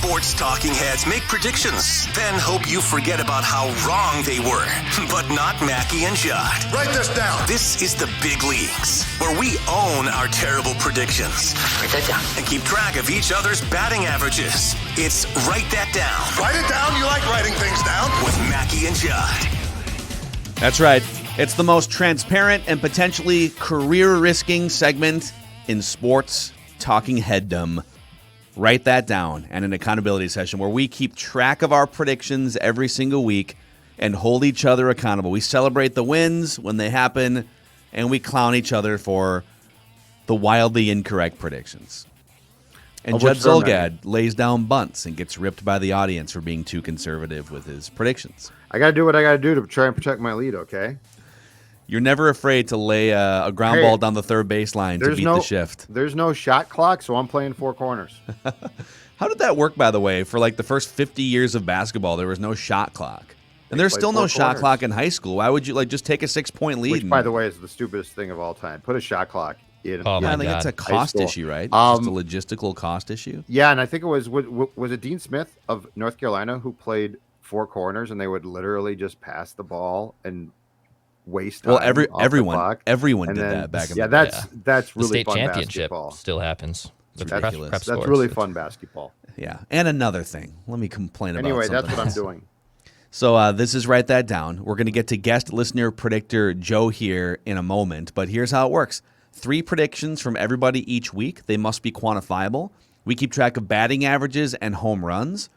sports talking heads make predictions, then hope you forget about how wrong they were. But not Mackey and Judd. Write this down. This is the big leagues, where we own our terrible predictions. Write that down. And keep track of each other's batting averages. It's Write That Down. Write it down. You like writing things down. With Mackey and Judd. That's right. It's the most transparent and potentially career-risking segment in sports talking headdom. Write that down, and an accountability session where we keep track of our predictions every single week and hold each other accountable. We celebrate the wins when they happen, and we clown each other for the wildly incorrect predictions. And Judd Zulgad lays down bunts and gets ripped by the audience for being too conservative with his predictions. I got to do what I got to do to try and protect my lead, okay? You're never afraid to lay a ground ball down the third baseline to beat the shift. There's no shot clock, so I'm playing four corners. How did that work, by the way? For like the first 50 years of basketball, there was no shot clock. And there's still no shot clock in high school. Why would you just take a 6-point lead? Which, by the way, is the stupidest thing of all time. Put a shot clock in. Oh, yeah, I think it's a cost issue, right? Just a logistical cost issue. Yeah, and I think it was it Dean Smith of North Carolina who played four corners, and they would literally just pass the ball and waste time. Well, everyone did that back in the day. That's really the state fun championship basketball. Still happens. That's really fun basketball. Yeah, and another thing. Let me complain about Anyway, something that's what I'm doing. So this is Write That Down. We're going to get to guest listener predictor Joe here in a moment, but here's how it works. 3 predictions from everybody each week. They must be quantifiable. We keep track of batting averages and home runs.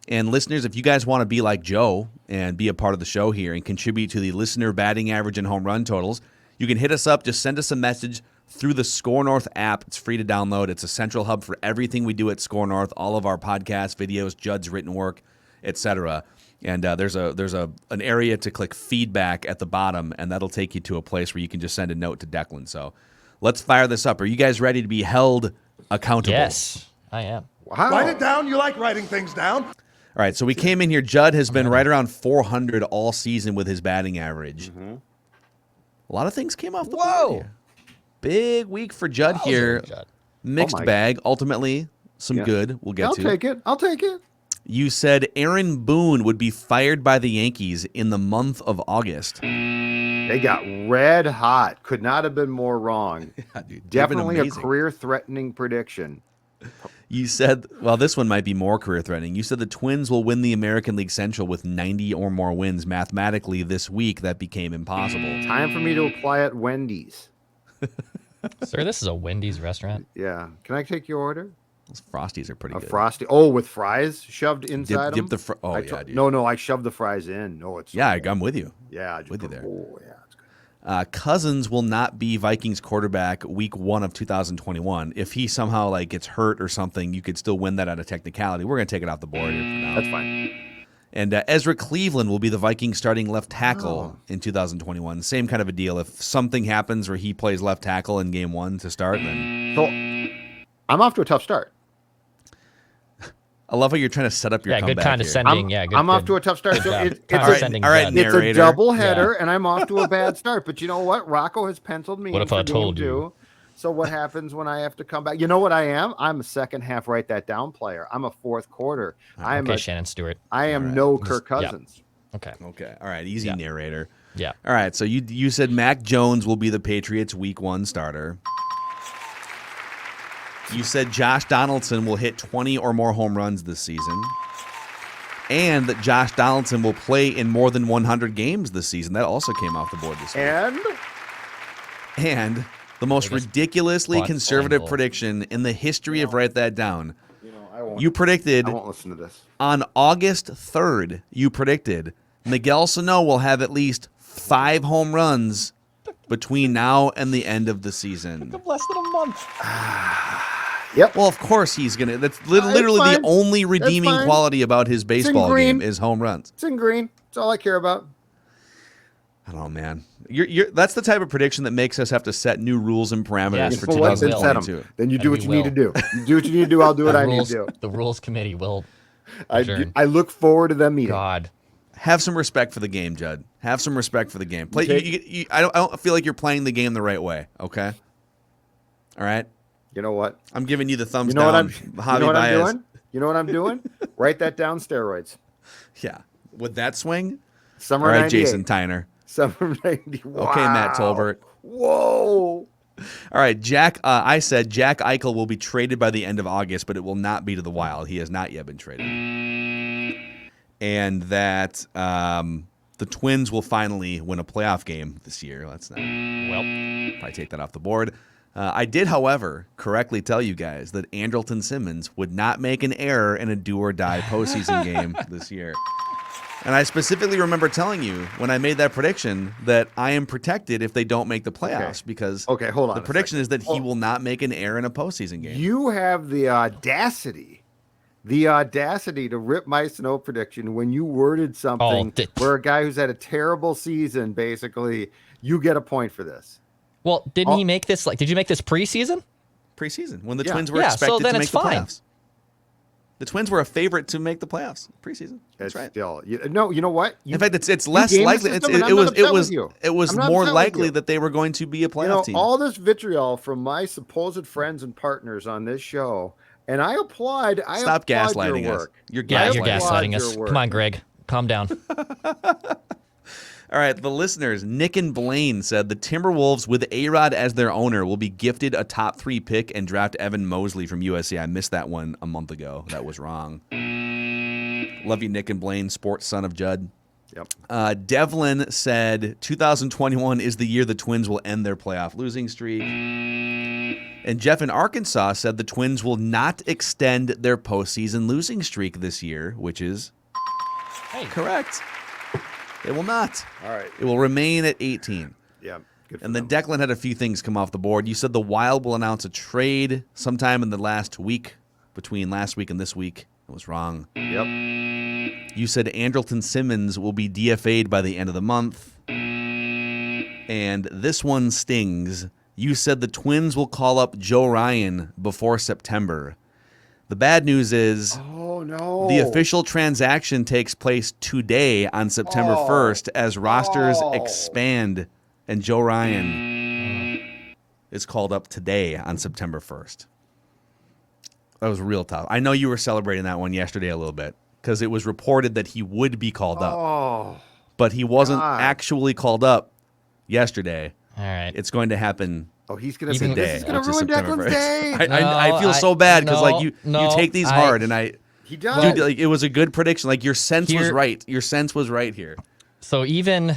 And listeners, if you guys want to be like Joe and be a part of the show here and contribute to the listener batting average and home run totals, you can hit us up. Just send us a message through the Score North app. It's free to download. It's a central hub for everything we do at Score North, all of our podcasts, videos, Judd's written work, etc. And there's an area to click feedback at the bottom, and that'll take you to a place where you can just send a note to Declan. So let's fire this up. Are you guys ready to be held accountable? Yes, I am. Wow. Write it down. You like writing things down. All right, so we came in here. Judd has been right around 400 all season with his batting average. Mm-hmm. A lot of things came off the board here. Big week for Judd here. Mixed bag. Ultimately, some good we'll get to. I'll take it. You said Aaron Boone would be fired by the Yankees in the month of August. They got red hot. Could not have been more wrong. Yeah, dude, definitely a career-threatening prediction. You said, well, this one might be more career-threatening. You said the Twins will win the American League Central with 90 or more wins. Mathematically, this week, that became impossible. Time for me to apply at Wendy's. Sir, this is a Wendy's restaurant. Yeah. Can I take your order? Those Frosties are pretty good. Frosty. Oh, with fries shoved inside them? Dip yeah, dude. No, I shoved the fries in. No, it's I'm with you. Yeah, with you there. Oh, yeah. Cousins will not be Vikings quarterback week 1 of 2021. If he somehow gets hurt or something, you could still win that out of technicality. We're going to take it off the board here for now. That's fine. And Ezra Cleveland will be the Vikings starting left tackle in 2021. Same kind of a deal. If something happens where he plays left tackle in game 1 to start, then... So, I'm off to a tough start. I love how you're trying to set up your comeback good condescending. I'm off to a tough start. So it's a double header, and I'm off to a bad start. But you know what? Rocco has penciled me. What if I told you? So what happens when I have to come back? You know what I am? I'm a second half write that down player. I'm a fourth quarter. Okay, Shannon Stewart. I am no Kirk Cousins. Yeah. Okay. All right. Easy narrator. Yeah. All right. So you said Mac Jones will be the Patriots week 1 starter. You said Josh Donaldson will hit 20 or more home runs this season. And that Josh Donaldson will play in more than 100 games this season. That also came off the board this week. And the most ridiculously conservative prediction in the history of Write That Down. You predicted I won't listen to this. On August 3rd, you predicted Miguel Sano will have at least 5 home runs between now and the end of the season. Less than a month. Yep. Well, of course he's going to. That's literally the only redeeming quality about his baseball game is home runs. It's in green. That's all I care about. I don't know, man. That's the type of prediction that makes us have to set new rules and parameters for 2022. Then you do what you need to do. You do what you need to do. I'll do what I need to do. The rules committee will adjourn. I look forward to them meeting. God. Have some respect for the game, Judd. Have some respect for the game. I don't feel like you're playing the game the right way, okay? All right? You know what? I'm giving you the thumbs down. You know what I'm doing? You know what I'm doing? Write that down, steroids. Yeah. With that swing? Summer All right, 98. Jason Tyner. Summer 90. Wow. Okay, Matt Tolbert. Whoa. All right, Jack. I said Jack Eichel will be traded by the end of August, but it will not be to the Wild. He has not yet been traded. And that the Twins will finally win a playoff game this year. Let's not probably take that off the board. I did, however, correctly tell you guys that Andrelton Simmons would not make an error in a do-or-die postseason game this year. And I specifically remember telling you when I made that prediction that I am protected if they don't make the playoffs because hold on the prediction is that he will not make an error in a postseason game. You have the audacity to rip my snow prediction when you worded something where a guy who's had a terrible season, basically, you get a point for this. Well, didn't he make this? Did you make this preseason? Preseason, when the Twins were expected to make the playoffs. The Twins were a favorite to make the playoffs preseason. That's right. Still, you know what? In fact, it's less likely. It was more likely that they were going to be a playoff team. All this vitriol from my supposed friends and partners on this show, and I applaud. Stop gaslighting your us. work. You're gaslighting us. Come on, Greg. Calm down. All right, the listeners, Nick and Blaine said the Timberwolves with A-Rod as their owner will be gifted a top 3 pick and draft Evan Mosley from USC. I missed that one a month ago. That was wrong. Love you, Nick and Blaine, sports son of Judd. Yep. Devlin said 2021 is the year the Twins will end their playoff losing streak. And Jeff in Arkansas said the Twins will not extend their postseason losing streak this year, which is correct. They will not. All right. It will remain at 18. Yeah. Good for And then them. Declan had a few things come off the board. You said the Wild will announce a trade sometime in the last week, between last week and this week. I was wrong. Yep. You said Andrelton Simmons will be DFA'd by the end of the month. And this one stings. You said the Twins will call up Joe Ryan before September. The bad news is the official transaction takes place today on September 1st as rosters expand, and Joe Ryan is called up today on September 1st. That was real tough. I know you were celebrating that one yesterday a little bit because it was reported that he would be called up, but he wasn't actually called up yesterday. All right. It's going to happen. He's going to Even say this is going to ruin September Declan's 1st. day. I feel so bad because you take these hard, and He does. dude, it was a good prediction. Your sense was right. Your sense was right here. So even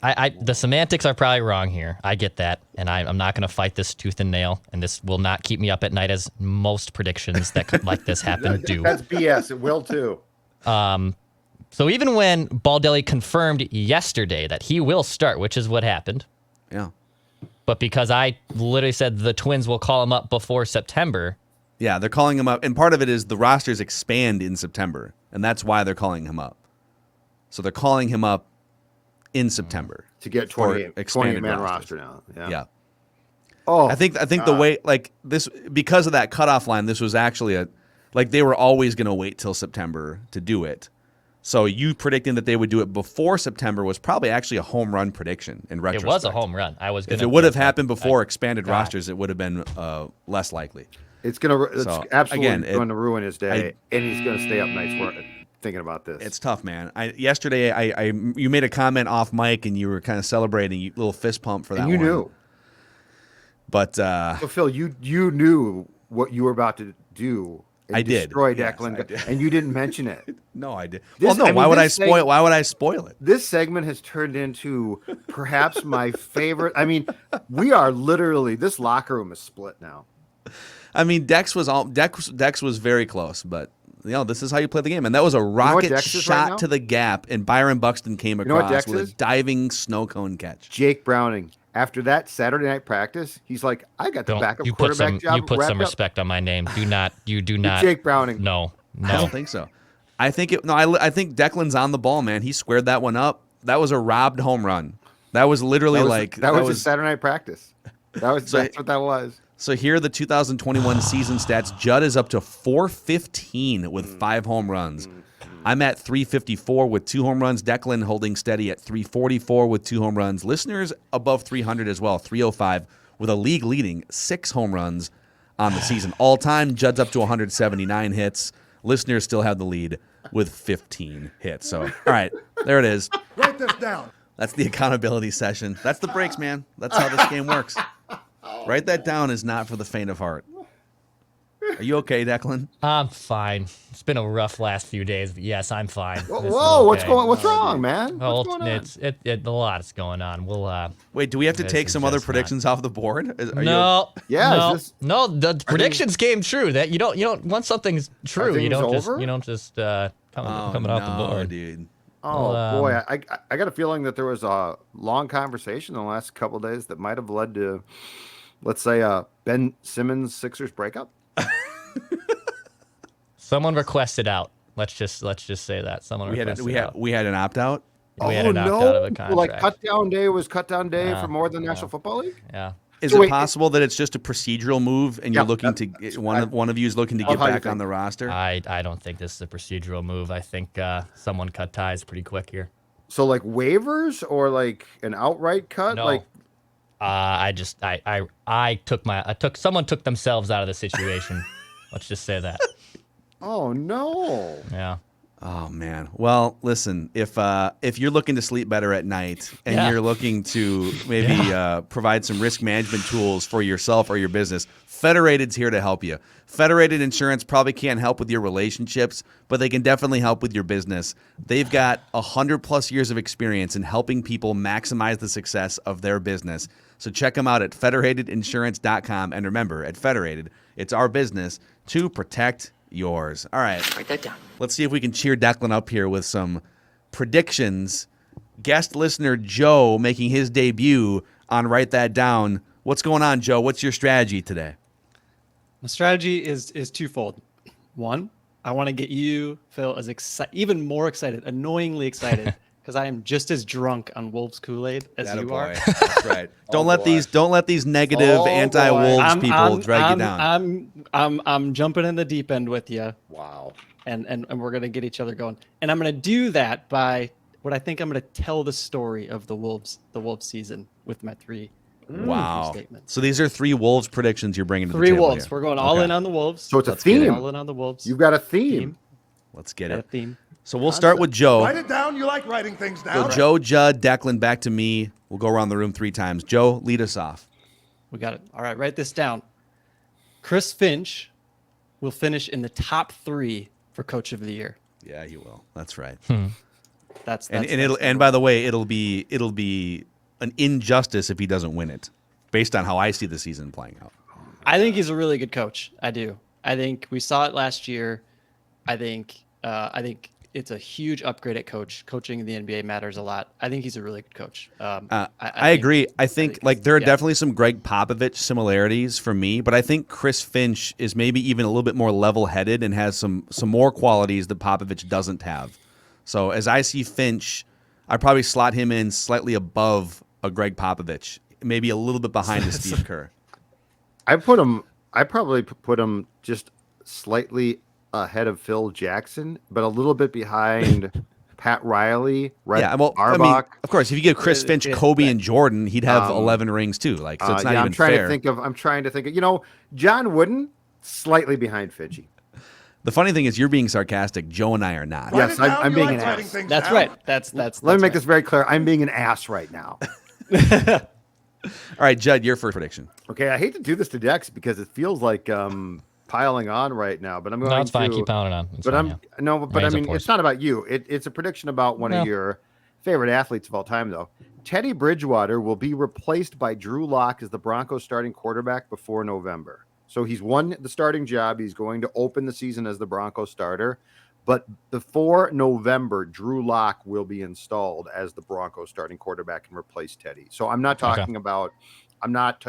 the semantics are probably wrong here. I get that, and I'm not going to fight this tooth and nail, and this will not keep me up at night as most predictions that could like this happen do. That's BS. It will too. So even when Baldelli confirmed yesterday that he will start, which is what happened, but because I literally said the Twins will call him up before September. Yeah, they're calling him up, and part of it is the rosters expand in September, and that's why they're calling him up. So they're calling him up in September To get for 28 expanded man rosters. roster now. Yeah. Oh, I think the way this, because of that cutoff line, this was actually they were always going to wait till September to do it. So you predicting that they would do it before September was probably actually a home run prediction in retrospect. It was a home run. I was going If it would have happened before expanded rosters, it would have been less likely. It's absolutely going to ruin his day, and he's going to stay up nights thinking about this. It's tough, man. Yesterday, you made a comment off mic, and you were kind of celebrating, little fist pump for that. And you knew, but so Phil, you knew what you were about to do. And I did destroy Declan, yes, I did. And you didn't mention it. No, I did. This- Well, no. Why would I spoil? Why would I spoil it? This segment has turned into perhaps my favorite. I mean, we are literally, this locker room is split now. I mean, Dex was very close, but this is how you play the game, and that was a rocket shot to the gap, and Byron Buxton came across with a diving snow cone catch. Jake Browning. After that Saturday night practice, he's like, I got the backup quarterback job. You put some respect on my name. You do not. Jake Browning. No. I don't think so. I think I think Declan's on the ball, man. He squared that one up. That was a robbed home run. That was literally that was his Saturday night practice. That's what that was. So here are the 2021 season stats. Judd is up to 415 with 5 home runs. I'm at 354 with 2 home runs. Declan holding steady at 344 with 2 home runs. Listeners above 300 as well, 305 with a league-leading 6 home runs on the season. All time, Judd's up to 179 hits. Listeners still have the lead with 15 hits. So, all right, there it is. Write this down. That's the accountability session. That's the breaks, man. That's how this game works. Write that down is not for the faint of heart. Are you okay, Declan? I'm fine. It's been a rough last few days, but yes, I'm fine. Whoa, what's wrong, man? Well, What's going on? a lot is going on. We'll Wait, do we have to take some other predictions off the board? No, Yeah, the predictions came true. That you don't once something's true, you don't just come off the board, dude. Oh boy, I got a feeling that there was a long conversation in the last couple of days that might have led to, let's say, Ben Simmons Sixers breakup. Someone requested out. Let's just say that someone we had an opt out. We had an opt out of a contract. Like cut down day was cut down day for more than National Football League. Yeah. Is it possible that it's just a procedural move and you're looking to one of you is looking to get back on the roster? I don't think this is a procedural move. I think someone cut ties pretty quick here. So like waivers or like an outright cut? No. Like someone took themselves out of the situation. Let's just say that. Oh no. Yeah. Oh man. Well, listen, if you're looking to sleep better at night and you're looking to maybe provide some risk management tools for yourself or your business, Federated's here to help you. Federated Insurance probably can't help with your relationships, but they can definitely help with your business. They've got 100+ years of experience in helping people maximize the success of their business. So check them out at federatedinsurance.com. And remember, at Federated, it's our business to protect yours. All right. Write that down. Let's see if we can cheer Declan up here with some predictions. Guest listener Joe making his debut on Write That Down. What's going on, Joe? What's your strategy today? My strategy is twofold. One, I want to get you, Phil, as even more excited, annoyingly excited, because I am just as drunk on Wolves Kool-Aid as you are. That's right. Don't let these negative anti-Wolves people drag you down. I'm jumping in the deep end with you. Wow. And we're gonna get each other going. And I'm gonna do that by what I think I'm gonna tell the story of the Wolves season with my three. Wow. Statements. So these are 3 Wolves predictions you're bringing to the table. 3 Wolves. Here. We're going all in on the Wolves. So it's a theme. All in on the Wolves. You've got a theme. Let's get Got it. a theme. So we'll start with Joe. Write it down. You like writing things down. So Joe, Judd, Declan, back to me. We'll go around the room 3 times. Joe, lead us off. We got it. All right, write this down. Chris Finch will finish in the top 3 for Coach of the Year. Yeah, he will. That's right. That's and by the way, it'll be an injustice if he doesn't win it, based on how I see the season playing out. I think he's a really good coach. I do. I think we saw it last year. I think it's a huge upgrade at coach. Coaching in the NBA matters a lot. I think he's a really good coach. I agree. I think there are definitely some Greg Popovich similarities for me, but I think Chris Finch is maybe even a little bit more level-headed and has some more qualities that Popovich doesn't have. So as I see Finch, I probably slot him in slightly above a Greg Popovich, maybe a little bit behind a Steve Kerr. I probably put him just slightly ahead of Phil Jackson, but a little bit behind Pat Riley, Arbach. I mean, of course, if you give Chris Finch, Kobe, and Jordan, he'd have 11 rings too. So it's not even I'm trying fair. I'm trying to think of, John Wooden, slightly behind Finchie. The funny thing is, you're being sarcastic. Joe and I are not. Yes, I'm being an ass. That's right. That's Let me make this very clear. I'm being an ass right now. All right, Judd, your first prediction. Okay, I hate to do this to Dex because it feels like piling on right now, but I'm going to. No, it's fine. Keep pounding on. It's not about you. It's a prediction about one of your favorite athletes of all time, though. Teddy Bridgewater will be replaced by Drew Lock as the Broncos starting quarterback before November. So he's won the starting job. He's going to open the season as the Broncos starter. But before November, Drew Lock will be installed as the Broncos starting quarterback and replace Teddy. So I'm not talking about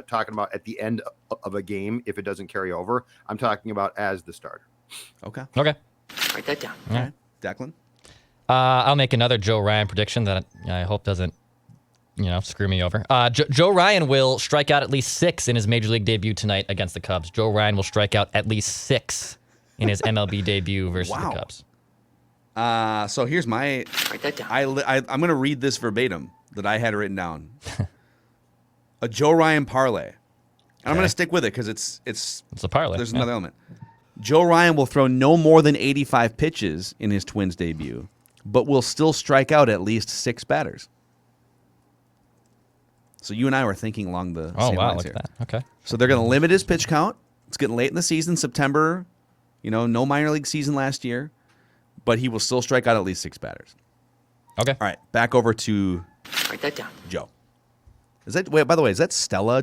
talking about at the end of a game if it doesn't carry over. I'm talking about as the starter. Okay. Write that down. All right. Declan? I'll make another Joe Ryan prediction that I hope doesn't screw me over. Joe Ryan will strike out at least 6 in his Major League debut tonight against the Cubs. Joe Ryan will strike out at least 6 in his MLB debut versus the Cubs. So here's my... Write that down. I'm going to read this verbatim that I had written down. A Joe Ryan parlay. And I'm going to stick with it because it's a parlay. There's another element. Joe Ryan will throw no more than 85 pitches in his Twins debut, but will still strike out at least 6 batters. So you and I were thinking along the same lines here. Look at that. Okay. So they're going to limit his pitch count. It's getting late in the season, September. No minor league season last year, but he will still strike out at least 6 batters. Okay. All right, back over to Write that down. Joe. By the way, is that Stella?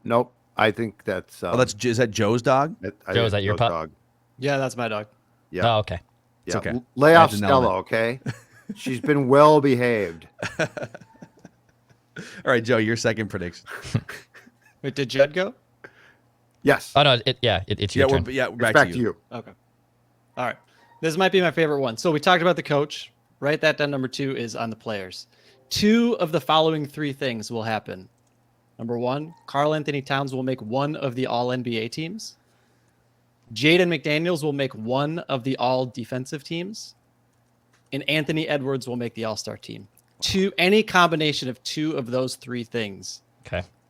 Nope. I think that's. Is that Joe's dog? Joe, is that your pup? dog? Yeah, that's my dog. Yeah. Oh, okay. Yeah. okay. Lay I off had to know Stella, that. okay? She's been well behaved. All right, Joe, your second prediction. Wait, did Judd go? Yes. Oh no, it's your turn. We're It's back to you. Okay. All right. This might be my favorite one. So we talked about the coach. Write that down. Number 2 is on the players. 2 of the following 3 things will happen. Number 1, Karl Anthony Towns will make one of the All-NBA teams. Jaden McDaniels will make one of the All-Defensive teams. And Anthony Edwards will make the All-Star team. Any combination of 2 of those 3 things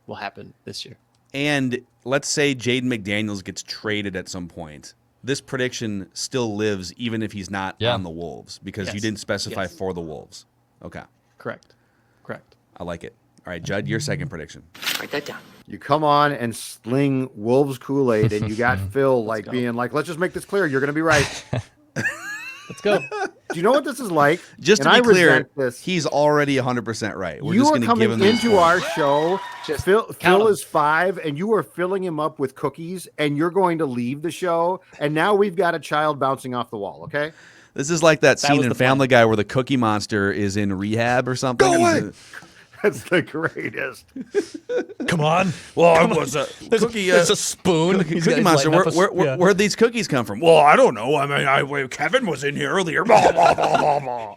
will happen this year. And let's say Jaden McDaniels gets traded at some point. This prediction still lives even if he's not on the Wolves because you didn't specify for the Wolves. Okay. Correct. I like it. All right, Judd, your second prediction. Write that down. You come on and sling Wolves Kool-Aid, and you got Phil being like, let's just make this clear. You're going to be right. Let's go. Do you know what this is like? Just to And be I clear, resent this. he's already 100% right. We're You just are going to coming give him those into points. our show. Phil him. is 5, and you are filling him up with cookies, and you're going to leave the show. And now we've got a child bouncing off the wall. Okay. This is like that scene was in the Family Guy where the Cookie Monster is in rehab or something. Go away. That's the greatest. Come on. Well, I was a cookie. There's a spoon. Cookie Monster. Where'd these cookies come from? Well, I don't know. I mean, Kevin was in here earlier. Blah, blah, blah, blah, blah.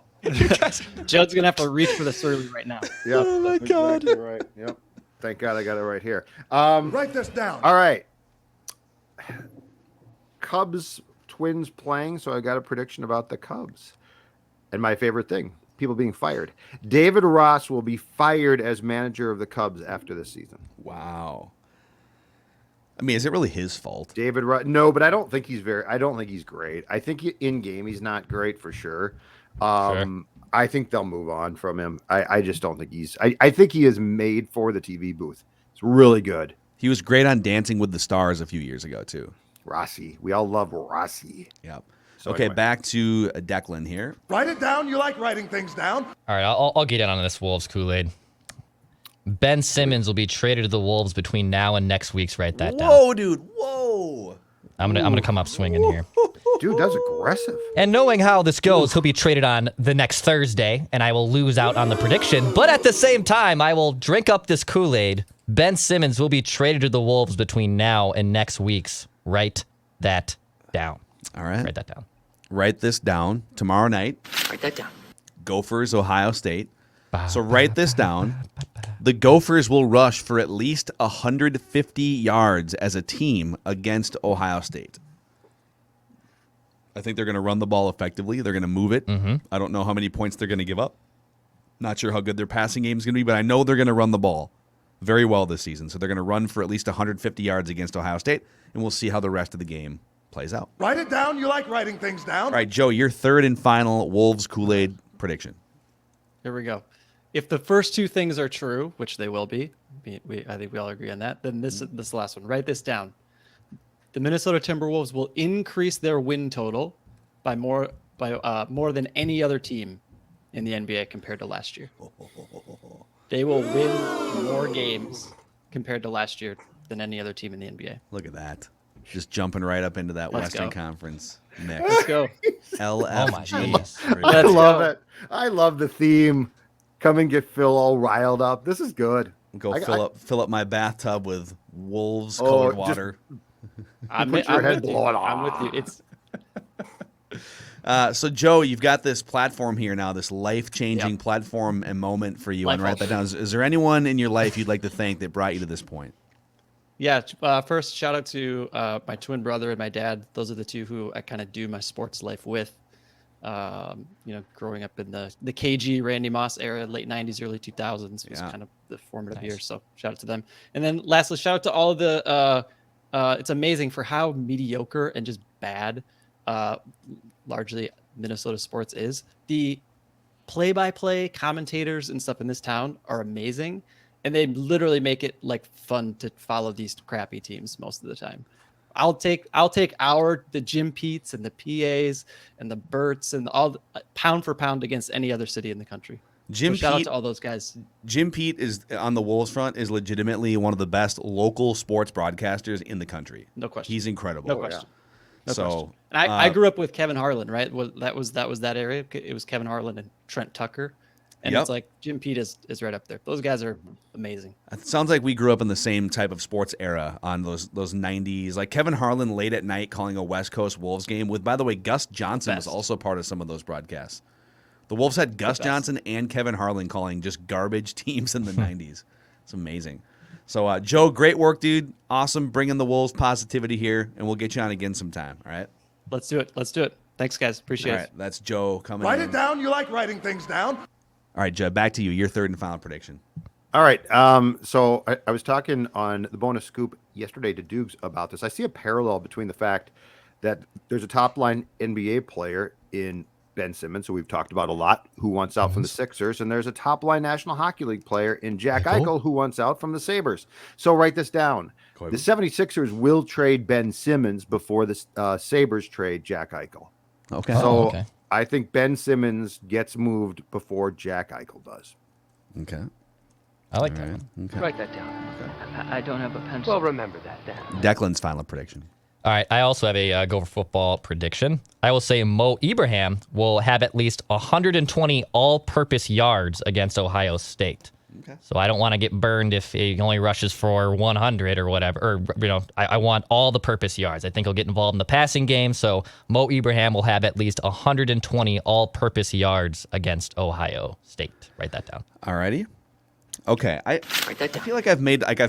Judd's going to have to reach for the Surly right now. Yeah. Oh my God. Exactly right. Yep. Thank God I got it right here. Write this down. All right. Cubs Twins playing, so I got a prediction about the Cubs. And my favorite thing, people being fired. David Ross will be fired as manager of the Cubs after this season. Wow. I mean, is it really his fault? David Ross, no, but I don't think he's great. I think in game he's not great for sure. I think they'll move on from him. I just don't think I think he is made for the TV booth. It's really good. He was great on Dancing with the Stars a few years ago, too. Rossi. We all love Rossi. Yep. So okay, anyway. back to Declan here. Write it down. You like writing things down. All right, I'll get in on this Wolves Kool-Aid. Ben Simmons will be traded to the Wolves between now and next week's. Write that down. Whoa, dude. Whoa. I'm gonna come up swinging here. Dude, that's aggressive. And knowing how this goes, he'll be traded on the next Thursday, and I will lose out on the prediction. But at the same time, I will drink up this Kool-Aid. Ben Simmons will be traded to the Wolves between now and next week's. Write that down. All right. Write that down. Write this down tomorrow night. Write that down. Gophers, Ohio State. So write this down. The Gophers will rush for at least 150 yards as a team against Ohio State. I think they're going to run the ball effectively. They're going to move it. I don't know how many points they're going to give up. Not sure how good their passing game is going to be, but I know they're going to run the ball very well this season. So they're going to run for at least 150 yards against Ohio State, and we'll see how the rest of the game plays out. Write it down. You like writing things down. All right, Joe, your third and final Wolves Kool-Aid prediction. Here we go. If the first 2 things are true, which they will be, I think we all agree on that, then this last one. Write this down. The Minnesota Timberwolves will increase their win total by more than any other team in the NBA compared to last year. They will win more games compared to last year than any other team in the NBA. Look at that. Just jumping right up into that Let's Western go. Conference mix. Let's go. LFG. I love it. I love the theme. Come and get Phil all riled up. This is good. Go fill up my bathtub with Wolves Oh, colored just- water. I'm Put your head with you. blown I'm with you. It's So, Joe, you've got this platform here now, this life-changing platform and moment for you. And write that down. Is there anyone in your life you'd like to thank that brought you to this point? Yeah. First, shout out to my twin brother and my dad. Those are the 2 who I kind of do my sports life with. Growing up in the KG Randy Moss era, late 90s, early 2000s was kind of the formative years. So shout out to them. And then lastly, shout out to all of the It's amazing for how mediocre and just bad, largely Minnesota sports is. The play-by-play commentators and stuff in this town are amazing, and they literally make it like fun to follow these crappy teams most of the time. I'll take the Jim Petes and the PAs and the Berts and all pound for pound against any other city in the country. Shout out to all those guys. Jim Pete is on the Wolves front is legitimately one of the best local sports broadcasters in the country. No question. He's incredible. No question. No So question. And I grew up with Kevin Harlan, right? That was that area. It was Kevin Harlan and Trent Tucker. And it's like Jim Pete is right up there. Those guys are amazing. It sounds like we grew up in the same type of sports era on those 90s. Like Kevin Harlan late at night calling a West Coast Wolves game with, by the way, Gus Johnson was also part of some of those broadcasts. The Wolves had Gus Johnson and Kevin Harlan calling just garbage teams in the 90s. It's amazing. So, Joe, great work, dude. Awesome bringing the Wolves positivity here, and we'll get you on again sometime, all right? Let's do it. Thanks, guys. Appreciate it. All right, that's Joe coming Write in. it down. You like writing things down. All right, Judd, back to you. Your third and final prediction. All right. So I was talking on the bonus scoop yesterday to Dukes about this. I see a parallel between the fact that there's a top line NBA player in Ben Simmons, who we've talked about a lot, who wants out from the Sixers, and there's a top line National Hockey League player in Jack Eichel who wants out from the Sabres. So write this down. The 76ers will trade Ben Simmons before the Sabres trade Jack Eichel. Okay. So I think Ben Simmons gets moved before Jack Eichel does. Okay. I like that one. Okay. Write that down. I don't have a pencil. Well, remember that then. Declan's final prediction. All right, I also have a Gopher football prediction. I will say Mo Ibrahim will have at least 120 all-purpose yards against Ohio State. Okay. So I don't want to get burned if he only rushes for 100 or whatever. Or, I want all the purpose yards. I think he'll get involved in the passing game. So Mo Ibrahim will have at least 120 all-purpose yards against Ohio State. Write that down. All righty. Okay, I feel like I've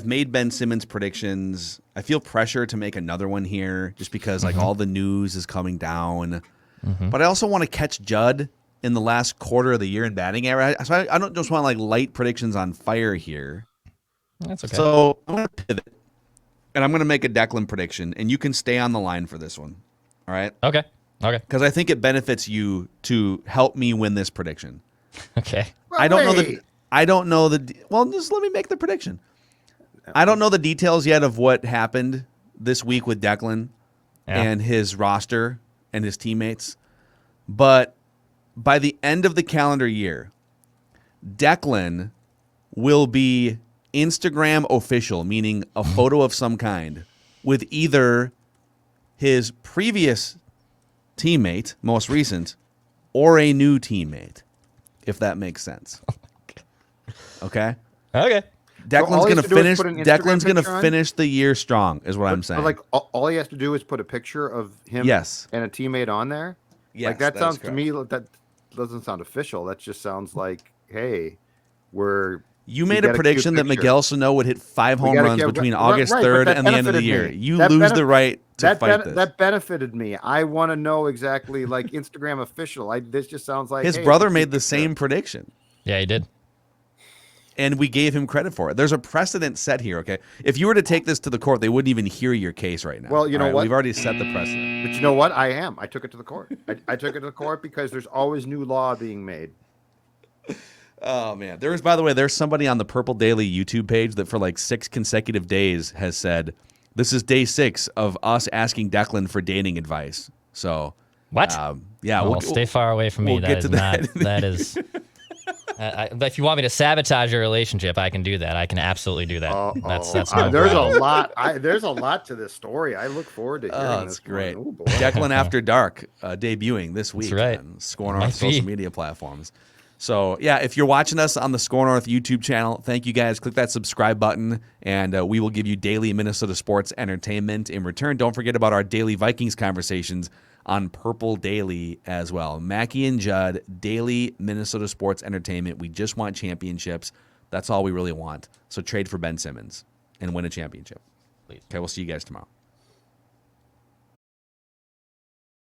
made Ben Simmons predictions. I feel pressure to make another one here just because all the news is coming down. But I also want to catch Judd in the last quarter of the year in batting average. So I don't just want light predictions on fire here. That's okay. So I'm going to pivot, and I'm going to make a Declan prediction, and you can stay on the line for this one. All right? Okay. Because I think it benefits you to help me win this prediction. Okay. Well, I don't know well, just let me make the prediction. I don't know the details yet of what happened this week with Declan and his roster and his teammates. But by the end of the calendar year, Declan will be Instagram official, meaning a photo of some kind, with either his previous teammate, most recent, or a new teammate, if that makes sense. Okay. Declan's gonna finish. Declan's gonna finish the year strong, is what I'm saying. Like all he has to do is put a picture of him, and a teammate on there. Yes, like that sounds to me that doesn't sound official. That just sounds like, hey, You made a prediction that Miguel Sano would hit 5 home runs between August 3rd and the end of the year. You lose the right to fight this. That benefited me. I want to know exactly, like, Instagram official. This just sounds like his brother made the same prediction. Yeah, he did. And we gave him credit for it. There's a precedent set here, okay? If you were to take this to the court, they wouldn't even hear your case right now. Well, you know what? We've already set the precedent. But you know what? I took it to the court. I took it to the court because there's always new law being made. Oh, man. There's somebody on the Purple Daily YouTube page that for like 6 consecutive days has said, this is day 6 of us asking Declan for dating advice. So, what? Yeah. We'll stay far away from me. We'll get to that. That is... if you want me to sabotage your relationship, I can do that. I can absolutely do that. That's no there's problem. a lot. There's a lot to this story. I look forward to hearing this. That's great. Oh, boy. Declan After Dark debuting this week. That's right. On Score North social media platforms. So, yeah, if you're watching us on the Score North YouTube channel, thank you guys. Click that subscribe button, and we will give you daily Minnesota sports entertainment in return. Don't forget about our daily Vikings conversations on Purple Daily as well. Mackey and Judd, daily Minnesota sports entertainment. We just want championships. That's all we really want. So trade for Ben Simmons and win a championship. Please. Okay, we'll see you guys tomorrow.